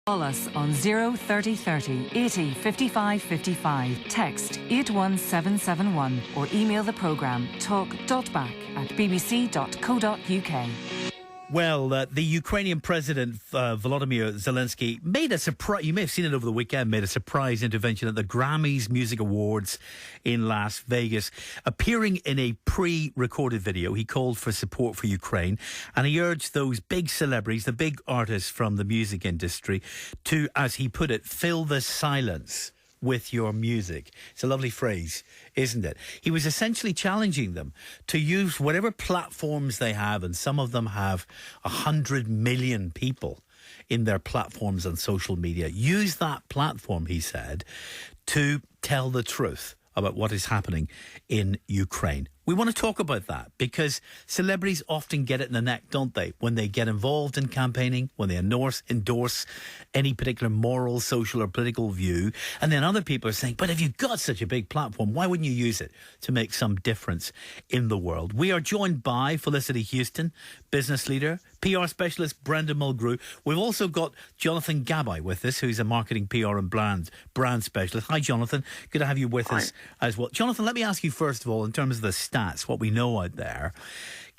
Call us on 03030 80 55 55. Text 81771 or email the programme talk.back@bbc.co.uk. Well, the Ukrainian President Volodymyr Zelensky made a surprise. You may have seen it over the weekend. Made a surprise intervention at the Grammy's Music Awards in Las Vegas, appearing in a pre-recorded video. He called for support for Ukraine, and he urged those big celebrities, the big artists from the music industry, to, as he put it, fill the silence with your music. It's a lovely phrase, isn't it? He was essentially challenging them to use whatever platforms they have, and some of them have 100 million people in their platforms on social media. Use that platform, he said, to tell the truth about what is happening in Ukraine. We want to talk about that because celebrities often get it in the neck, don't they? When they get involved in campaigning, when they endorse any particular moral, social or political view. And then other people are saying, but if you've got such a big platform, why wouldn't you use it to make some difference in the world? We are joined by Felicity Huston, business leader, PR specialist Brenda Mulgrew. We've also got Jonathan Gabu with us, who's a marketing, PR and brand specialist. Hi, Jonathan. Good to have you with us as well. Jonathan, let me ask you first of all, in terms of the stats, what we know out there,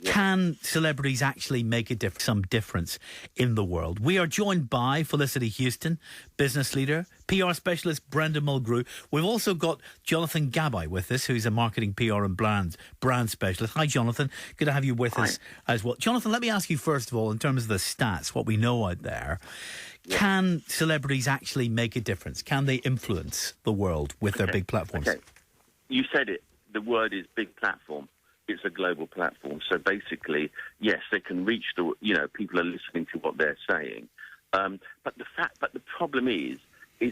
can celebrities actually make some difference in the world? We are joined by Felicity Huston, business leader, PR specialist Brenda Mulgrew. We've also got Jonathan Gabu with us, who's a marketing, PR and brand specialist. Hi, Jonathan. Good to have you with us as well. Jonathan, let me ask you first of all, in terms of the stats, what we know out there, can celebrities actually make a difference? Can they influence the world with their big platforms? Okay. You said it. The word is big platform. It's a global platform. So basically, yes, they can reach people are listening to what they're saying. But the problem is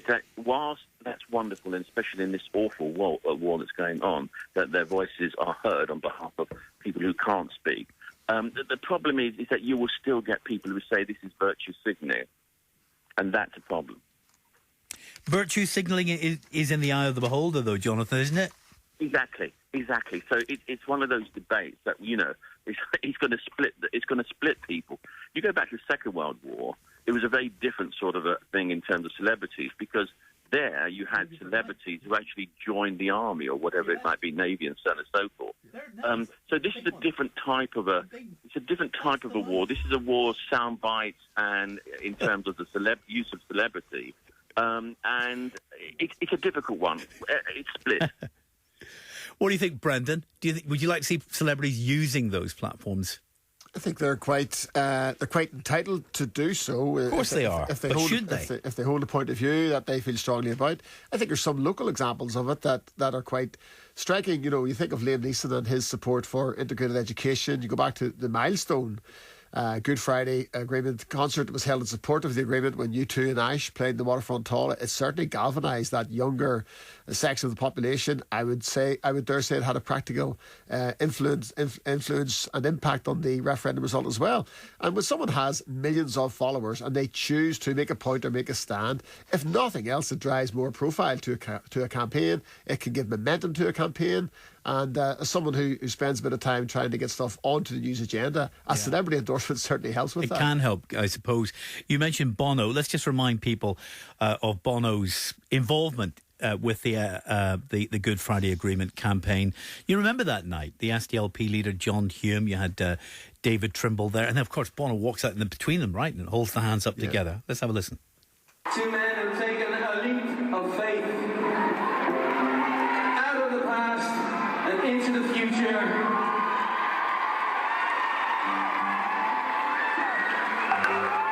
that whilst that's wonderful, and especially in this awful war that's going on, that their voices are heard on behalf of people who can't speak. The problem is that you will still get people who say this is virtue signaling, and that's a problem. Virtue signalling is in the eye of the beholder, though, Jonathan, isn't it? Exactly. So it's one of those debates that it's going to split. It's going to split people. You go back to the Second World War; it was a very different sort of a thing in terms of celebrities, because there you had celebrities who actually joined the army or whatever it might be, Navy and so on and so forth. So this is a different type of a war. This is a war of sound bites and in terms of the use of celebrity, and it's a difficult one. It's split. What do you think, Brendan? Would you like to see celebrities using those platforms? I think they're quite entitled to do so. Of course they are. But should they? If they hold a point of view that they feel strongly about. I think there's some local examples of it that are quite striking. You know, you think of Liam Neeson and his support for integrated education. You go back to the Milestone Good Friday Agreement concert that was held in support of the agreement when U2 and Ash played the Waterfront Hall. It certainly galvanised that younger section of the population. I would dare say it had a practical influence and impact on the referendum result as well. And when someone has millions of followers and they choose to make a point or make a stand, if nothing else, it drives more profile to a campaign. It can give momentum to a campaign. And as someone who spends a bit of time trying to get stuff onto the news agenda, a celebrity endorsement certainly helps with that. It can help, I suppose. You mentioned Bono. Let's just remind people of Bono's involvement with the Good Friday Agreement campaign. You remember that night, the SDLP leader John Hume, you had David Trimble there, and then of course Bono walks out in between them, right, and holds the hands up together. Let's have a listen. Two men have taken a leap of faith out of the past and into the future.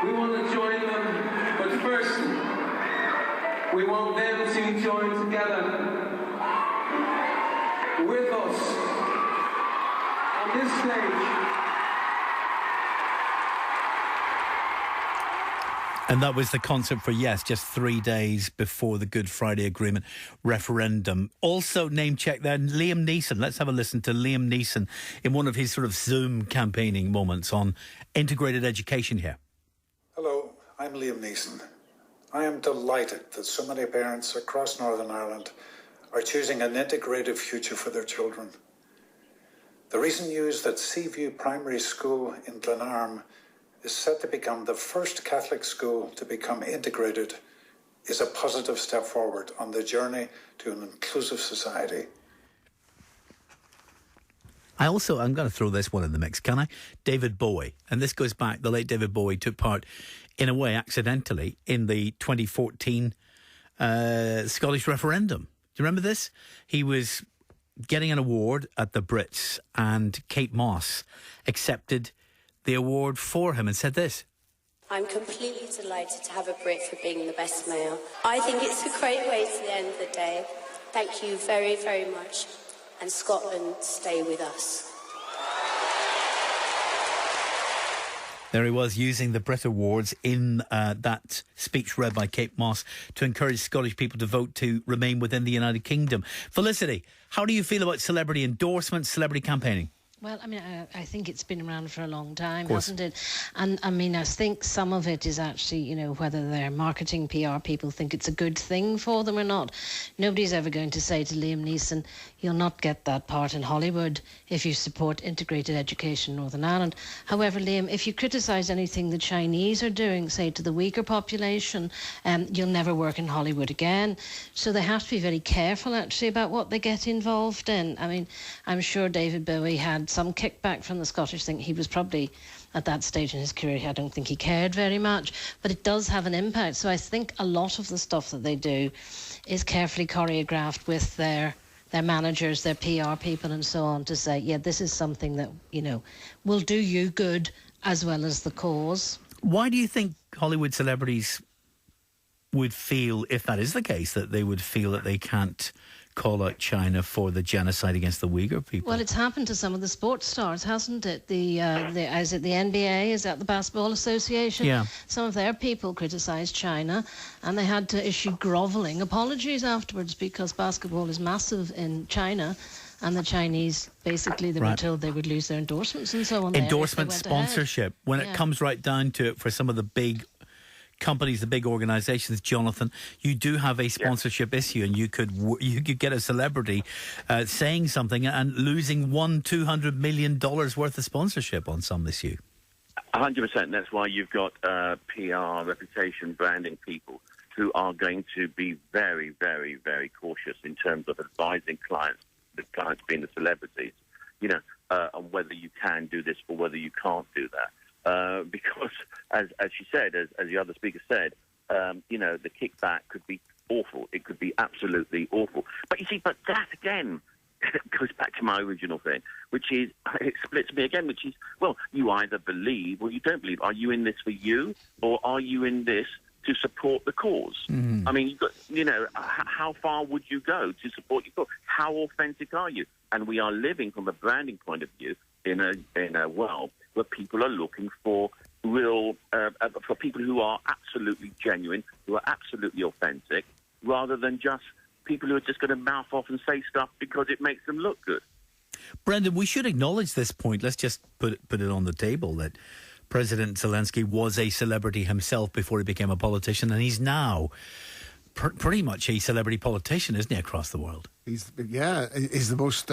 We want to join them, but first we want them to join together with us on this stage. And that was the concert for Yes, just 3 days before the Good Friday Agreement referendum. Also name-check there, Liam Neeson. Let's have a listen to Liam Neeson in one of his sort of Zoom campaigning moments on integrated education here. Hello, I'm Liam Neeson. I am delighted that so many parents across Northern Ireland are choosing an integrated future for their children. The recent news that Seaview Primary School in Glenarm is set to become the first Catholic school to become integrated, is a positive step forward on the journey to an inclusive society. I'm going to throw this one in the mix, can I? David Bowie. And this goes back, the late David Bowie took part, in a way, accidentally, in the 2014 Scottish referendum. Do you remember this? He was getting an award at the Brits, and Kate Moss accepted the award for him and said this. I'm completely delighted to have a Brit for being the best male. I think it's a great way to the end of the day. Thank you very, very much. And Scotland, stay with us. There he was, using the Brit Awards in that speech read by Kate Moss to encourage Scottish people to vote to remain within the United Kingdom. Felicity, how do you feel about celebrity endorsements, celebrity campaigning? Well, I mean, I think it's been around for a long time, hasn't it? And I mean, I think some of it is actually, you know, whether their marketing PR people think it's a good thing for them or not. Nobody's ever going to say to Liam Neeson, you'll not get that part in Hollywood if you support integrated education in Northern Ireland. However, Liam, if you criticise anything the Chinese are doing, say, to the weaker population, you'll never work in Hollywood again. So they have to be very careful, actually, about what they get involved in. I mean, I'm sure David Bowie had some kickback from the Scottish thing. He was probably at that stage in his career, I don't think he cared very much, but it does have an impact. So I think a lot of the stuff that they do is carefully choreographed with their managers, their PR people and so on, to say, yeah, this is something that, you know, will do you good as well as the cause. Why do you think Hollywood celebrities would feel, if that is the case, that they would feel that they can't call out China for the genocide against the Uyghur people? Well, it's happened to some of the sports stars, hasn't it? Is it the NBA? Is that the Basketball Association? Yeah. Some of their people criticised China, and they had to issue grovelling apologies afterwards, because basketball is massive in China, and the Chinese, basically, they were told they would lose their endorsements and so on. Endorsement, sponsorship. When it comes right down to it, for some of the big companies, the big organisations, Jonathan, you do have a sponsorship issue, and you could get a celebrity saying something and losing $200 million worth of sponsorship on some issue. 100%. That's why you've got PR, reputation, branding people who are going to be very, very, very cautious in terms of advising clients, the clients being the celebrities, you know, on whether you can do this or whether you can't do that. Because, as she said, as the other speaker said, you know, the kickback could be awful. It could be absolutely awful. But you see, but that again goes back to my original thing, which is, it splits me again, which is, well, you either believe or you don't believe. Are you in this for you, or are you in this to support the cause? I mean, you know, how far would you go to support your cause? How authentic are you? And we are living, from a branding point of view, in a world where people are looking for real, for people who are absolutely genuine, who are absolutely authentic, rather than just people who are just going to mouth off and say stuff because it makes them look good. Brendan, we should acknowledge this point. Let's just put it on the table that President Zelensky was a celebrity himself before he became a politician, and he's now pretty much a celebrity politician, isn't he, across the world? He's the most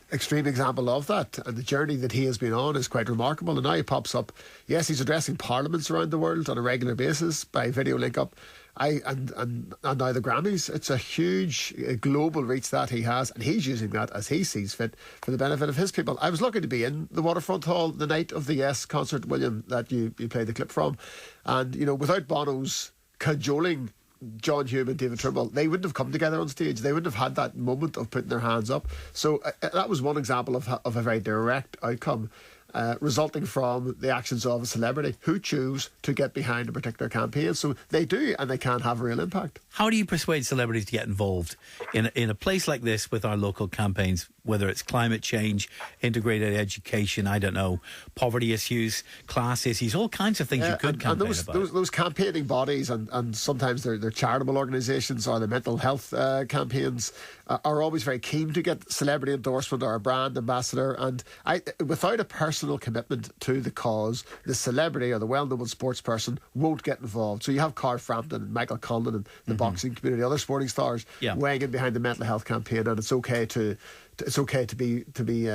extreme example of that, and the journey that he has been on is quite remarkable. And now he pops up. Yes, he's addressing parliaments around the world on a regular basis by video link up. And now the Grammys. It's a huge global reach that he has, and he's using that as he sees fit for the benefit of his people. I was lucky to be in the Waterfront Hall the night of the Yes concert, William, that you played the clip from, and you know, without Bono's cajoling John Hume and David Trimble, they wouldn't have come together on stage. They wouldn't have had that moment of putting their hands up. So that was one example of a very direct outcome resulting from the actions of a celebrity who choose to get behind a particular campaign. So they do, and they can have a real impact. How do you persuade celebrities to get involved in a place like this with our local campaigns, whether it's climate change, integrated education, I don't know, poverty issues, class issues, all kinds of things you could campaign about? Those campaigning bodies, and sometimes they're charitable organisations or the mental health campaigns, are always very keen to get celebrity endorsement or a brand ambassador. And without a personal commitment to the cause, the celebrity or the well-known sports person won't get involved. So you have Carl Frampton and Michael Conlon and the boxing community, other sporting stars weighing in behind the mental health campaign, and it's okay to be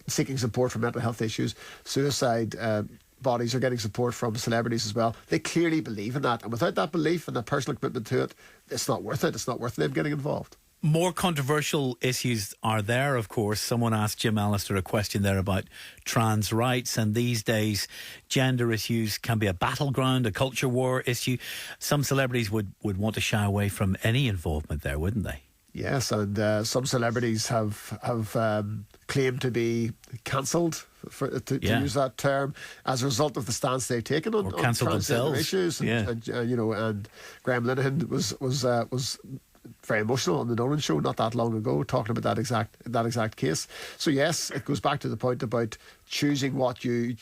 seeking support for mental health issues. Suicide bodies are getting support from celebrities as well. They clearly believe in that. And without that belief and that personal commitment to it, it's not worth it. It's not worth them getting involved. More controversial issues are there, of course. Someone asked Jim Allister a question there about trans rights, and these days gender issues can be a battleground, a culture war issue. Some celebrities would want to shy away from any involvement there, wouldn't they? Yes, and some celebrities have claimed to be cancelled, to use that term, as a result of the stance they've taken on transgender issues. And Graham Linehan was very emotional on the Nolan show not that long ago, talking about that exact case. So yes, it goes back to the point about choosing what you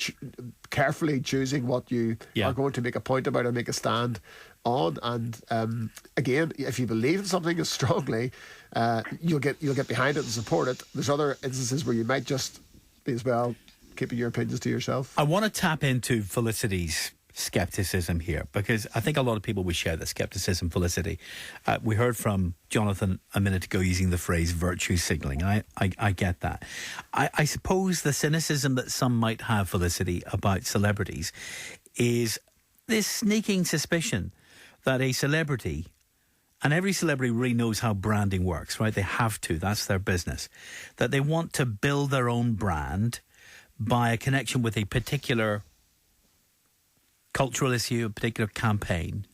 carefully choosing what you are going to make a point about or make a stand on. And again, if you believe in something as strongly, you'll get behind it and support it. There's other instances where you might just be as well keeping your opinions to yourself. I want to tap into Felicity's scepticism here, because I think a lot of people would share the scepticism, Felicity. We heard from Jonathan a minute ago using the phrase virtue signalling. I get that. I suppose the cynicism that some might have, Felicity, about celebrities is this sneaking suspicion that a celebrity, and every celebrity really knows how branding works, right? They have to. That's their business. That they want to build their own brand by a connection with a particular cultural issue, a particular campaign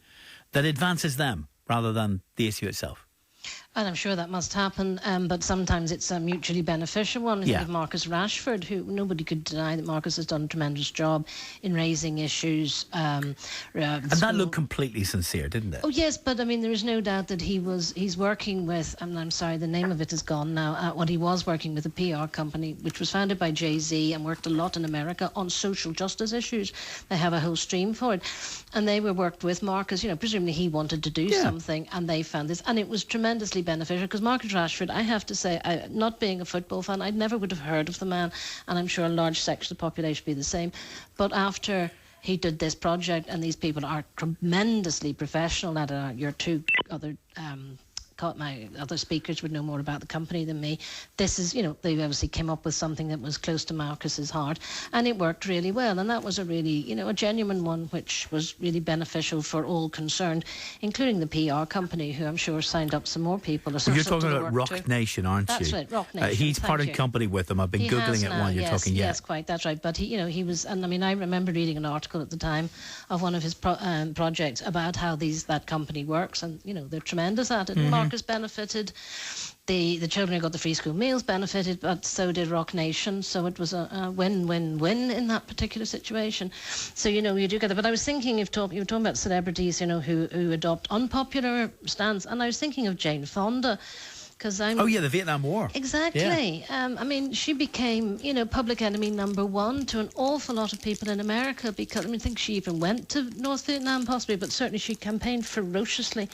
that advances them rather than the issue itself. And I'm sure that must happen, but sometimes it's a mutually beneficial one. I think of Marcus Rashford, who nobody could deny that Marcus has done a tremendous job in raising issues. And that looked completely sincere, didn't it? Oh yes, but I mean there is no doubt that he's working with, and I'm sorry the name of it is gone now, what he was working with, a PR company which was founded by Jay-Z and worked a lot in America on social justice issues. They have a whole stream for it, and they worked with Marcus. Presumably he wanted to do something, and they found this, and it was tremendously beneficial, because Marcus Rashford, I have to say, not being a football fan, I never would have heard of the man, and I'm sure a large section of the population would be the same. But after he did this project, and these people are tremendously professional at it, your two other my other speakers would know more about the company than me. This is, they obviously came up with something that was close to Marcus's heart, and it worked really well. And that was a really, a genuine one, which was really beneficial for all concerned, including the PR company, who I'm sure signed up some more people. Well, you're talking about Rock Nation, aren't you? That's right, Rock Nation. He's parted company with them. I've been Googling it while you're talking. Yes, quite, that's right. But he was, and I mean, I remember reading an article at the time of one of his projects about how that company works, and, they're tremendous at it. Mm-hmm. Marcus benefited, the children who got the free school meals benefited, but so did Rock Nation. So it was a win-win-win in that particular situation. So you do get that. But I was thinking, you were talking about celebrities, who adopt unpopular stance, and I was thinking of Jane Fonda. The Vietnam War. Exactly. Yeah. I mean, she became, public enemy number one to an awful lot of people in America, because, I think she even went to North Vietnam possibly, but certainly she campaigned ferociously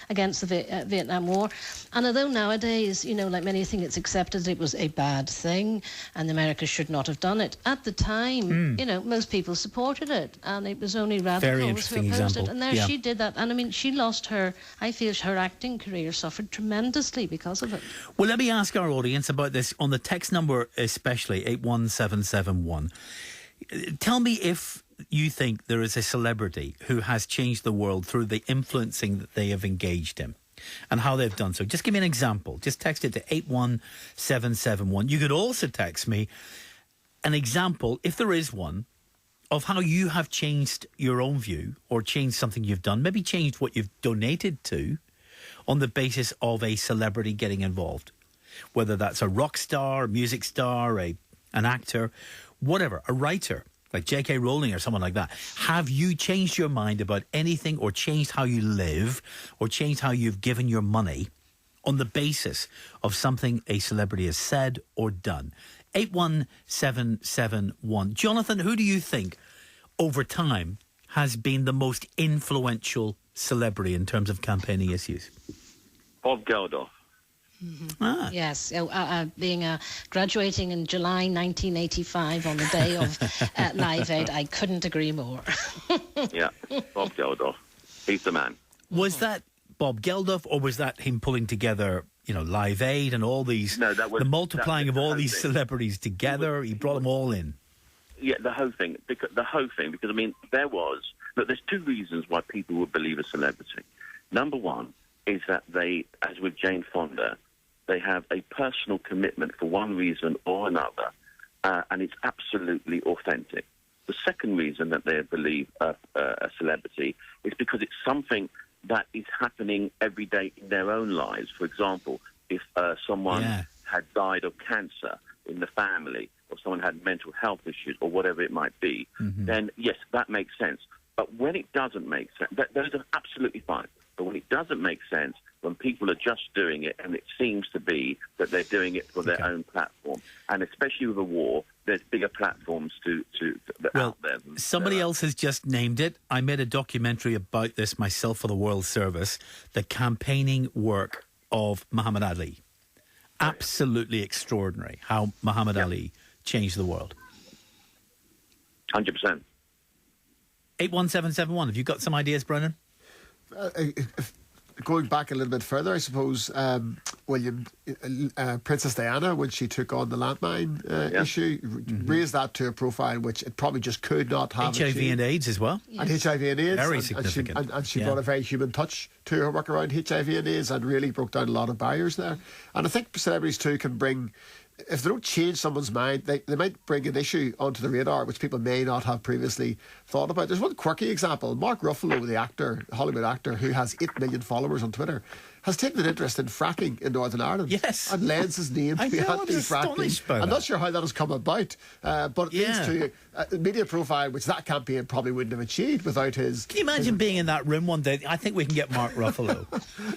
against the Vietnam War. And although nowadays, like many think it's accepted that it was a bad thing and America should not have done it, at the time, most people supported it, and it was only radicals who opposed it. And there she did that. And I mean, she lost her acting career suffered tremendously because of it. Well, let me ask our audience about this on the text number, especially 81771. Tell me if you think there is a celebrity who has changed the world through the influencing that they have engaged in, and how they've done so. Just give me an example. Just text it to 81771. You could also text me an example, if there is one, of how you have changed your own view or changed something you've done, maybe changed what you've donated to, on the basis of a celebrity getting involved. Whether that's a rock star, a music star, an actor, whatever, a writer, like J.K. Rowling or someone like that. Have you changed your mind about anything, or changed how you live, or changed how you've given your money on the basis of something a celebrity has said or done? 81771. Jonathan, who do you think over time has been the most influential celebrity in terms of campaigning issues? Bob Geldof. Mm-hmm. Yes, being graduating in July 1985 on the day of Live Aid, I couldn't agree more. Yeah, Bob Geldof. He's the man. Was that Bob Geldof, or was that him pulling together, Live Aid and all these, the multiplying of all these celebrities together? He brought them all in. Yeah, the whole thing. Because I mean, there's two reasons why people would believe a celebrity. Number one is that they, as with Jane Fonda, they have a personal commitment for one reason or another, and it's absolutely authentic. The second reason that they believe a celebrity is because it's something that is happening every day in their own lives. For example, if someone had died of cancer in the family, or someone had mental health issues, or whatever it might be, then yes, that makes sense. But when it doesn't make sense, those are absolutely fine. But when it doesn't make sense, when people are just doing it, and it seems to be that they're doing it for their own platform, and especially with a war, there's bigger platforms out there. Somebody else has just named it. I made a documentary about this myself for the World Service, the campaigning work of Muhammad Ali. Absolutely extraordinary how Muhammad Ali changed the world. 100%. 81771. Have you got some ideas, Brendan? Going back a little bit further, I suppose, Princess Diana, when she took on the landmine issue, raised that to a profile which it probably just could not have. HIV and AIDS as well. And HIV and AIDS. Very significant. And she brought a very human touch to her work around HIV and AIDS and really broke down a lot of barriers there. And I think celebrities too can bring, if they don't change someone's mind, they might bring an issue onto the radar which people may not have previously thought about. There's one quirky example. Mark Ruffalo, the actor, Hollywood actor, who has 8 million followers on Twitter, has taken an interest in fracking in Northern Ireland. Yes. And lends his name to anti-fracking. I'm not sure how that has come about, but it leads to a media profile which that campaign probably wouldn't have achieved without his... Can you imagine being in that room one day? I think we can get Mark Ruffalo.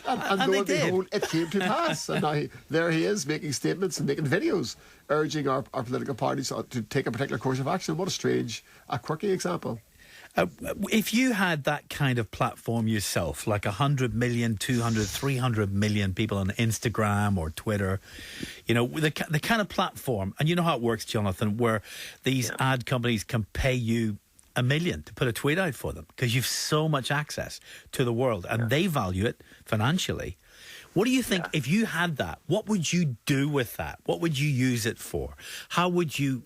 and lo and behold, it came to pass. And now there he is making statements and making videos urging our political parties to take a particular course of action. What a strange, quirky example. If you had that kind of platform yourself, like 100 million, 200, 300 million people on Instagram or Twitter, you know, the kind of platform, and you know how it works, Jonathan, where these ad companies can pay you $1 million to put a tweet out for them because you've so much access to the world and they value it financially. What do you think, if you had that, what would you do with that? What would you use it for? How would you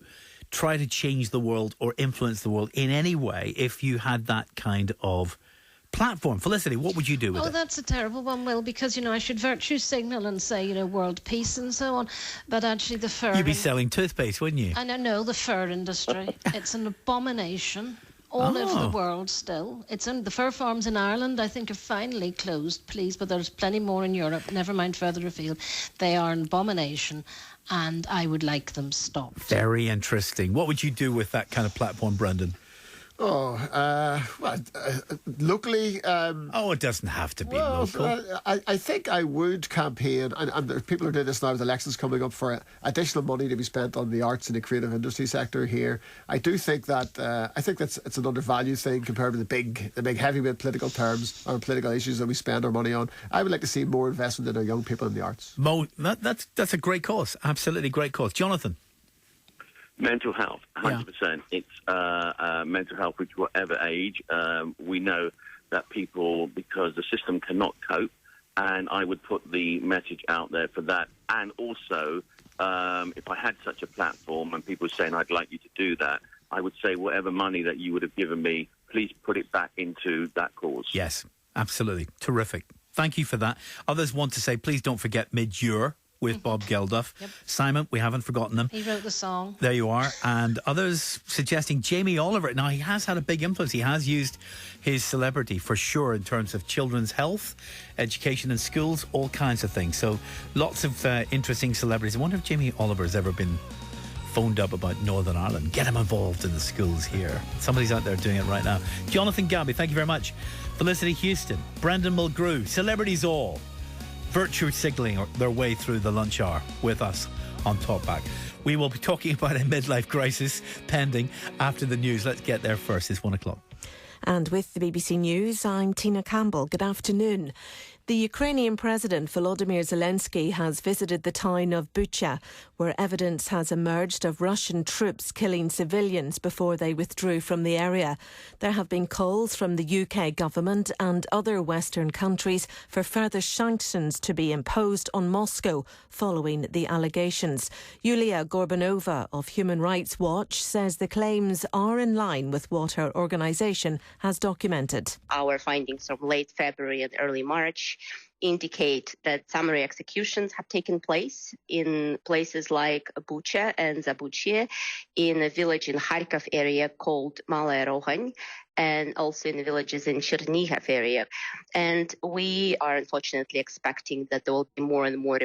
try to change the world or influence the world in any way if you had that kind of platform? Felicity, what would you do with it? Oh, that's a terrible one, Will, because, you know, I should virtue signal and say, you know, world peace and so on, but actually the fur... You'd be selling toothpaste, wouldn't you? I know, the fur industry. It's an abomination all over the world still. The fur farms in Ireland, I think, are finally closed, please, but there's plenty more in Europe, never mind further afield. They are an abomination, and I would like them stopped. Very interesting. What would you do with that kind of platform, Brendan? Locally... it doesn't have to be local. I think I would campaign, and people are doing this now with elections coming up, for additional money to be spent on the arts and the creative industry sector here. I do think that it's an undervalued thing compared to the big heavyweight political terms or political issues that we spend our money on. I would like to see more investment in our young people in the arts. That's a great cause. Absolutely great cause. Jonathan? Mental health, 100%. It's mental health, which whatever age, we know that people, because the system cannot cope, and I would put the message out there for that. And also, if I had such a platform and people were saying, I'd like you to do that, I would say whatever money that you would have given me, please put it back into that cause. Yes, absolutely. Terrific. Thank you for that. Others want to say, please don't forget Mid-Year with Bob Geldof. Yep. Simon, we haven't forgotten him. He wrote the song. There you are. And others suggesting Jamie Oliver. Now, he has had a big influence. He has used his celebrity for sure in terms of children's health, education in schools, all kinds of things. So lots of interesting celebrities. I wonder if Jamie Oliver's ever been phoned up about Northern Ireland. Get him involved in the schools here. Somebody's out there doing it right now. Jonathan Gabu, thank you very much. Felicity Huston, Brendan Mulgrew, celebrities all virtue signaling their way through the lunch hour with us on Talkback. We will be talking about a midlife crisis pending after the news. Let's get there first. It's 1 o'clock. And with the BBC News, I'm Tina Campbell. Good afternoon. The Ukrainian President Volodymyr Zelensky has visited the town of Bucha, where evidence has emerged of Russian troops killing civilians before they withdrew from the area. There have been calls from the UK government and other Western countries for further sanctions to be imposed on Moscow following the allegations. Yulia Gorbanova of Human Rights Watch says the claims are in line with what her organisation has documented. Our findings from late February and early March indicate that summary executions have taken place in places like Bucha and Zabuchie, in a village in Kharkiv area called Malaya Rohань, and also in the villages in Chernihiv area. And we are unfortunately expecting that there will be more and more